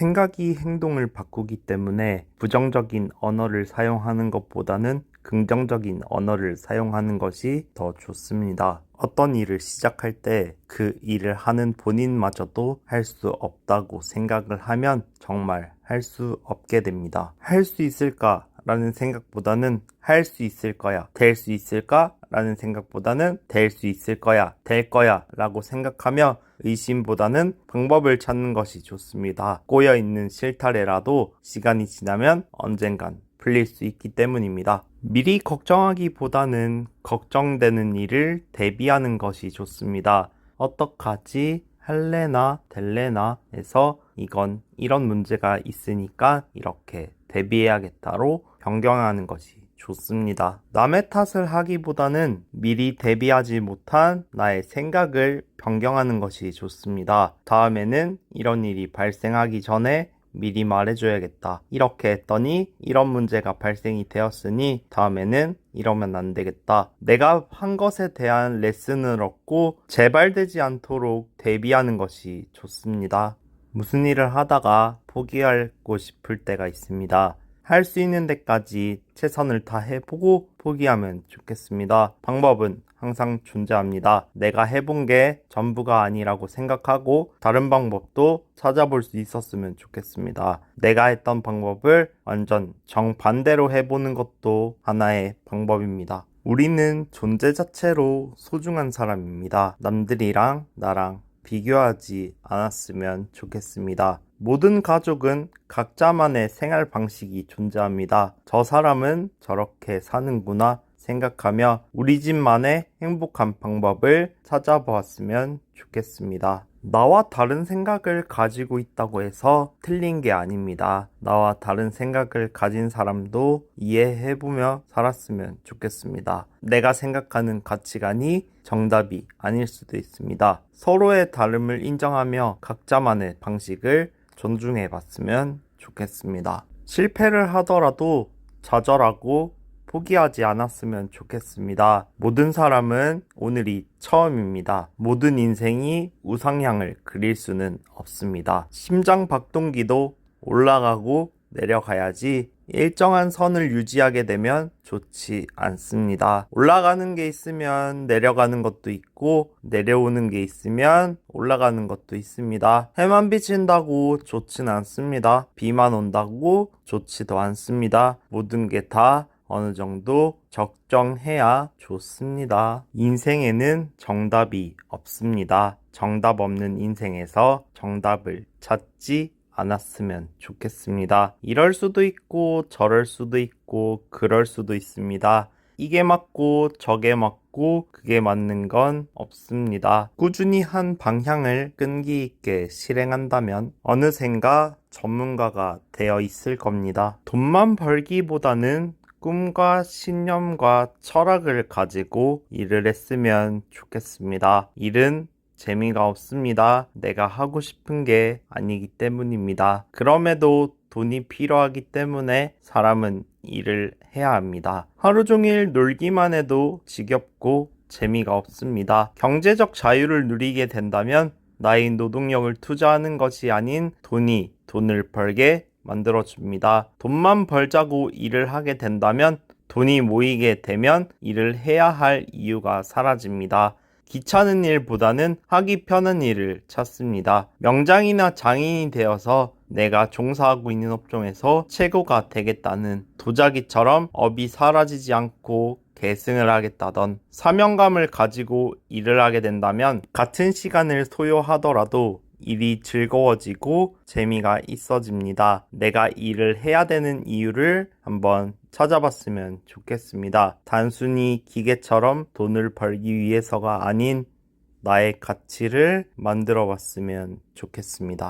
생각이 행동을 바꾸기 때문에 부정적인 언어를 사용하는 것보다는 긍정적인 언어를 사용하는 것이 더 좋습니다. 어떤 일을 시작할 때 그 일을 하는 본인마저도 할 수 없다고 생각을 하면 정말 할 수 없게 됩니다. 할 수 있을까? 라는 생각보다는 할 수 있을 거야, 될 수 있을까? 라는 생각보다는 될 수 있을 거야, 될 거야 라고 생각하며 의심보다는 방법을 찾는 것이 좋습니다. 꼬여있는 실타래라도 시간이 지나면 언젠간 풀릴 수 있기 때문입니다. 미리 걱정하기보다는 걱정되는 일을 대비하는 것이 좋습니다. 어떡하지? 할래나 될래나 해서 이건 이런 문제가 있으니까 이렇게 대비해야겠다로 변경하는 것이 좋습니다. 남의 탓을 하기보다는 미리 대비하지 못한 나의 생각을 변경하는 것이 좋습니다. 다음에는 이런 일이 발생하기 전에 미리 말해줘야겠다. 이렇게 했더니 이런 문제가 발생이 되었으니 다음에는 이러면 안 되겠다. 내가 한 것에 대한 레슨을 얻고 재발되지 않도록 대비하는 것이 좋습니다. 무슨 일을 하다가 포기하고 싶을 때가 있습니다. 할 수 있는 데까지 최선을 다해보고 포기하면 좋겠습니다. 방법은 항상 존재합니다. 내가 해본 게 전부가 아니라고 생각하고 다른 방법도 찾아볼 수 있었으면 좋겠습니다. 내가 했던 방법을 완전 정반대로 해보는 것도 하나의 방법입니다. 우리는 존재 자체로 소중한 사람입니다. 남들이랑 나랑 비교하지 않았으면 좋겠습니다. 모든 가족은 각자만의 생활 방식이 존재합니다. 저 사람은 저렇게 사는구나 생각하며 우리 집만의 행복한 방법을 찾아보았으면 좋겠습니다. 나와 다른 생각을 가지고 있다고 해서 틀린 게 아닙니다. 나와 다른 생각을 가진 사람도 이해해보며 살았으면 좋겠습니다. 내가 생각하는 가치관이 정답이 아닐 수도 있습니다. 서로의 다름을 인정하며 각자만의 방식을 존중해봤으면 좋겠습니다. 실패를 하더라도 좌절하고 포기하지 않았으면 좋겠습니다. 모든 사람은 오늘이 처음입니다. 모든 인생이 우상향을 그릴 수는 없습니다. 심장 박동기도 올라가고 내려가야지 일정한 선을 유지하게 되면 좋지 않습니다. 올라가는 게 있으면 내려가는 것도 있고 내려오는 게 있으면 올라가는 것도 있습니다. 해만 비친다고 좋진 않습니다. 비만 온다고 좋지도 않습니다. 모든 게 다 어느 정도 적정해야 좋습니다. 인생에는 정답이 없습니다. 정답 없는 인생에서 정답을 찾지 않았으면 좋겠습니다. 이럴 수도 있고 저럴 수도 있고 그럴 수도 있습니다. 이게 맞고 저게 맞고 그게 맞는 건 없습니다. 꾸준히 한 방향을 끈기 있게 실행한다면 어느샌가 전문가가 되어 있을 겁니다. 돈만 벌기보다는 꿈과 신념과 철학을 가지고 일을 했으면 좋겠습니다. 일은 재미가 없습니다. 내가 하고 싶은 게 아니기 때문입니다. 그럼에도 돈이 필요하기 때문에 사람은 일을 해야 합니다. 하루 종일 놀기만 해도 지겹고 재미가 없습니다. 경제적 자유를 누리게 된다면 나의 노동력을 투자하는 것이 아닌 돈이 돈을 벌게 만들어줍니다. 돈만 벌자고 일을 하게 된다면 돈이 모이게 되면 일을 해야 할 이유가 사라집니다. 귀찮은 일보다는 하기 편한 일을 찾습니다. 명장이나 장인이 되어서 내가 종사하고 있는 업종에서 최고가 되겠다는 도자기처럼 업이 사라지지 않고 계승을 하겠다던 사명감을 가지고 일을 하게 된다면 같은 시간을 소요하더라도 일이 즐거워지고 재미가 있어집니다. 내가 일을 해야 되는 이유를 한번 찾아봤으면 좋겠습니다. 단순히 기계처럼 돈을 벌기 위해서가 아닌 나의 가치를 만들어 봤으면 좋겠습니다.